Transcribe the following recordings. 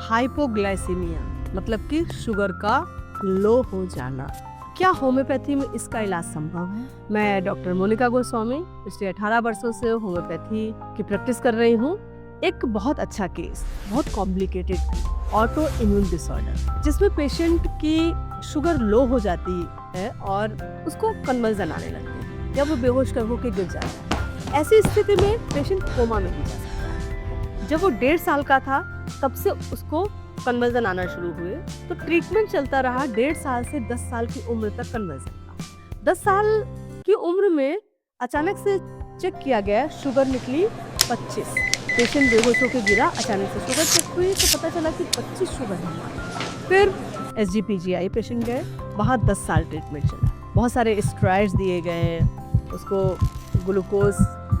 Hypoglycaemia मतलब कि sugar का लो हो जाना। क्या होम्योपैथी में इसका इलाज संभव है? मैं डॉक्टर मोनिका गोस्वामी पिछले 18 वर्षों से होम्योपैथी की प्रैक्टिस कर रही हूँ। एक बहुत अच्छा केस, बहुत कॉम्प्लिकेटेड ऑटो इम्यून डिसऑर्डर, जिसमें पेशेंट की शुगर लो हो जाती है और उसको कन्वल्जन आने लगते हैं या वो बेहोश कर होकर गिर जाता है। ऐसी स्थिति में पेशेंट कोमा में भी जा सकता है। जब वो 1.5 साल का था तब से उसको कन्वर्जन आना शुरू हुए, तो ट्रीटमेंट चलता रहा 1.5 साल से 10 साल की उम्र तक कन्वर्जन का। 10 साल की उम्र में अचानक से चेक किया गया, शुगर निकली 25। पेशेंट बेहोश होकर गिरा, अचानक से शुगर चेक हुई तो पता चला कि 25 शुगर है। फिर SGPGI पेशेंट गए, वहाँ 10 साल ट्रीटमेंट चला। बहुत सारे स्टेरॉइड्स दिए गए, उसको ग्लूकोज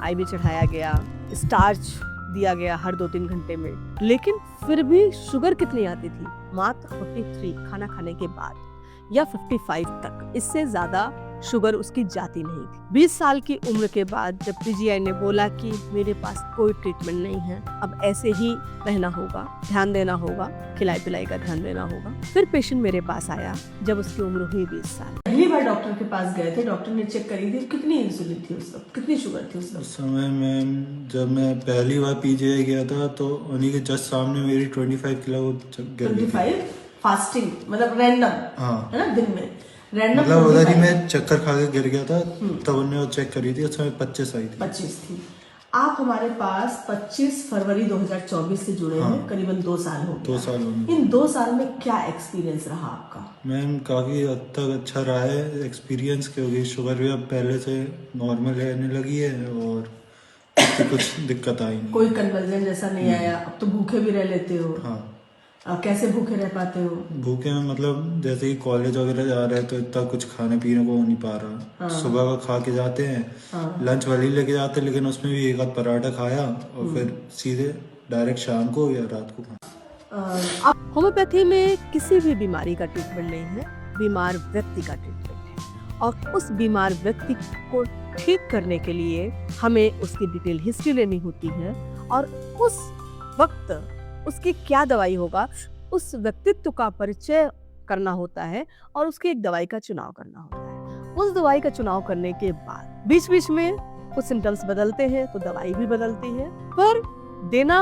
IV चढ़ाया गया, स्टार्च दिया गया हर 2-3 घंटे में, लेकिन फिर भी शुगर कितनी आती थी? मात्र 43 खाना खाने के बाद या 55 तक, इससे ज्यादा शुगर उसकी जाती नहीं थी। 20 साल की उम्र के बाद जब PGI ने बोला कि मेरे पास कोई ट्रीटमेंट नहीं है, अब ऐसे ही रहना होगा, ध्यान देना होगा, खिलाई पिलाई का ध्यान देना होगा, फिर पेशेंट मेरे पास आया जब उसकी उम्र हुई 20 साल। पहली बार डॉक्टर के पास गए थे, डॉक्टर ने चेक करी थी, कितनी इंसुलिन थी उस वक्त, कितनी शुगर थी उस वक्त? उस समय में जब मैं पहली बार PGI गया था तो उन्हीं के जस्ट सामने मेरी 25 किलो 25 फास्टिंग मतलब रैंडम, हाँ, है ना, दिन में रैंडम, मतलब उधर ही मैं चक्कर खा के गिर गया था, तब उन्होंने वो चेक करी थी, उसमें 25 आई थी। 25 थी। आप हमारे पास 25 फरवरी 2024 से जुड़े हैं, करीबन 2 साल हो गए। 2 साल हो गए। इन 2 साल में क्या एक्सपीरियंस रहा आपका? मैम काफ़ी हद तक अच्छा रहा है एक्सपीरियंस, क्योंकि शुगर भी अब पहले से नॉर्मल रहने लगी है और कुछ दिक्कत आई नहीं। कोई कन्वर्जन जैसा नहीं आया। अब तो भूखे भी रह लेते हो? हाँ। कैसे भूखे रह पाते हो? भूखे में मतलब जैसे कि कॉलेज वगैरह जा रहे हैं तो इतना कुछ खाने पीने को हो नहीं पा रहा। सुबह का खा के जाते हैं, लंच वाली लेके जाते हैं, लेकिन उसमें भी एक आध पराठा खाया और फिर सीधे डायरेक्ट शाम को या रात को खाया। होम्योपैथी में किसी भी बीमारी का ट्रीटमेंट नहीं है, बीमार व्यक्ति का ट्रीटमेंट है, और उस बीमार व्यक्ति को ठीक करने के लिए हमें उसकी डिटेल हिस्ट्री लेनी होती है और उस वक्त उसकी क्या दवाई होगा, उस व्यक्तित्व का परिचय करना होता है और उसकी एक दवाई का चुनाव करना होता है। उस दवाई का चुनाव करने के बाद बीच बीच में कुछ सिम्टम्स बदलते हैं तो दवाई भी बदलती है, पर देना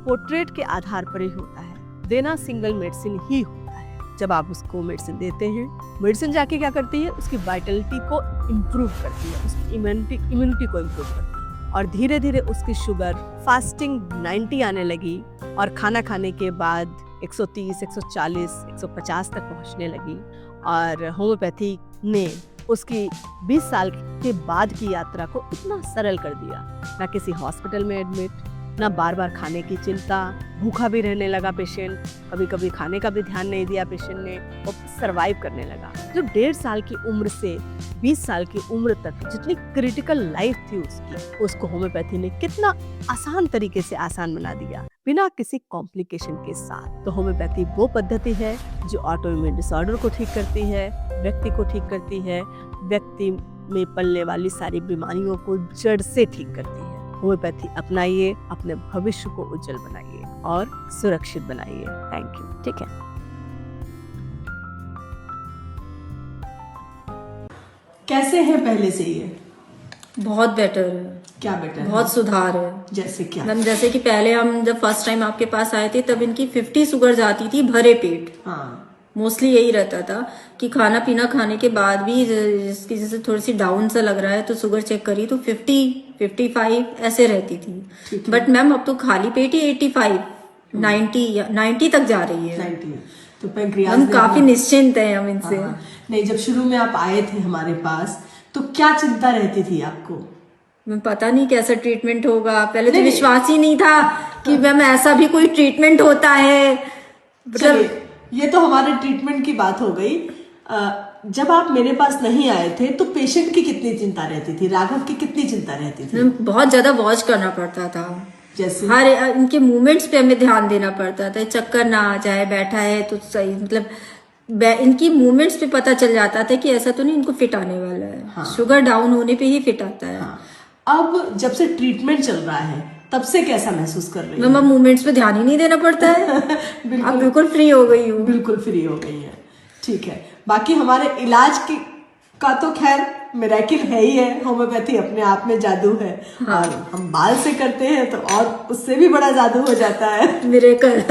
पोर्ट्रेट के आधार पर ही होता है, देना सिंगल मेडिसिन ही होता है। जब आप उसको मेडिसिन देते हैं, मेडिसिन जाके क्या करती है, उसकी वाइटलिटी को इम्प्रूव करती है, उसकी इम्यूनिटी को इम्प्रूव करती है, और धीरे धीरे उसकी शुगर फास्टिंग 90 आने लगी और खाना खाने के बाद 130, 140, 150 तक पहुंचने लगी। और होम्योपैथी ने उसकी 20 साल के बाद की यात्रा को इतना सरल कर दिया, ना किसी हॉस्पिटल में एडमिट, ना बार बार खाने की चिंता, भूखा भी रहने लगा पेशेंट, कभी कभी खाने का भी ध्यान नहीं दिया पेशेंट ने, और सरवाइव करने लगा। जो 1.5 साल की उम्र से 20 साल की उम्र तक जितनी क्रिटिकल लाइफ थी उसकी, उसको होम्योपैथी ने कितना आसान तरीके से आसान बना दिया, बिना किसी कॉम्प्लिकेशन के साथ। तो होम्योपैथी वो पद्धति है जो ऑटो इम्यून डिसऑर्डर को ठीक करती है, व्यक्ति को ठीक करती है, व्यक्ति में पलने वाली सारी बीमारियों को जड़ से ठीक करती है। होम्योपैथी अपनाइए, अपने भविष्य को उज्जवल बनाइए और सुरक्षित बनाइए। Thank you. ठीक है। कैसे हैं पहले से ये? बहुत बेटर है। क्या बेटर है? बहुत सुधार है। जैसे क्या? मैम जैसे कि पहले हम जब फर्स्ट टाइम आपके पास आए थे तब इनकी 50 शुगर जाती थी भरे पेट। हाँ, मोस्टली यही रहता था कि खाना पीना खाने के बाद भी जिसकी जैसे थोड़ी सी डाउन सा लग रहा है तो शुगर चेक करी तो 50, 55 ऐसे रहती थी। बट मैम अब तो खाली पेट ही 85, 90 तक जा रही है। 90। तो पैंक्रियाज हम काफी निश्चिंत हैं हम इनसे। नहीं, जब शुरू में आप आए थे हमारे पास तो क्या चिंता रहती थी आपको? मैं पता नहीं कैसा ट्रीटमेंट होगा, पहले तो विश्वास ही नहीं था कि मैम ऐसा भी कोई ट्रीटमेंट होता है। मतलब ये तो हमारे ट्रीटमेंट की बात हो गई। जब आप मेरे पास नहीं आए थे तो पेशेंट की कितनी चिंता रहती थी, राघव की कितनी चिंता रहती थी? बहुत ज्यादा वॉच करना पड़ता था, जैसे हर इनके मूवमेंट्स पे हमें ध्यान देना पड़ता था, चक्कर ना आ जाए, बैठा है तो सही, मतलब इनकी मूवमेंट्स पे पता चल जाता था कि ऐसा तो नहीं इनको फिट आने वाला है। हाँ। शुगर डाउन होने पे ही फिट आता है। हाँ। अब जब से ट्रीटमेंट चल रहा है तब से कैसा महसूस कर रही मैम अब मूवमेंट्स पे ध्यान ही नहीं देना पड़ता है। अब बिल्कुल फ्री हो गई हूँ। बिल्कुल फ्री हो गई है, ठीक है। बाकी हमारे इलाज की का तो खैर मिरेकल है ही है, होम्योपैथी अपने आप में जादू है। हाँ। और हम बाल से करते हैं तो और उससे भी बड़ा जादू हो जाता है। मिरेकल।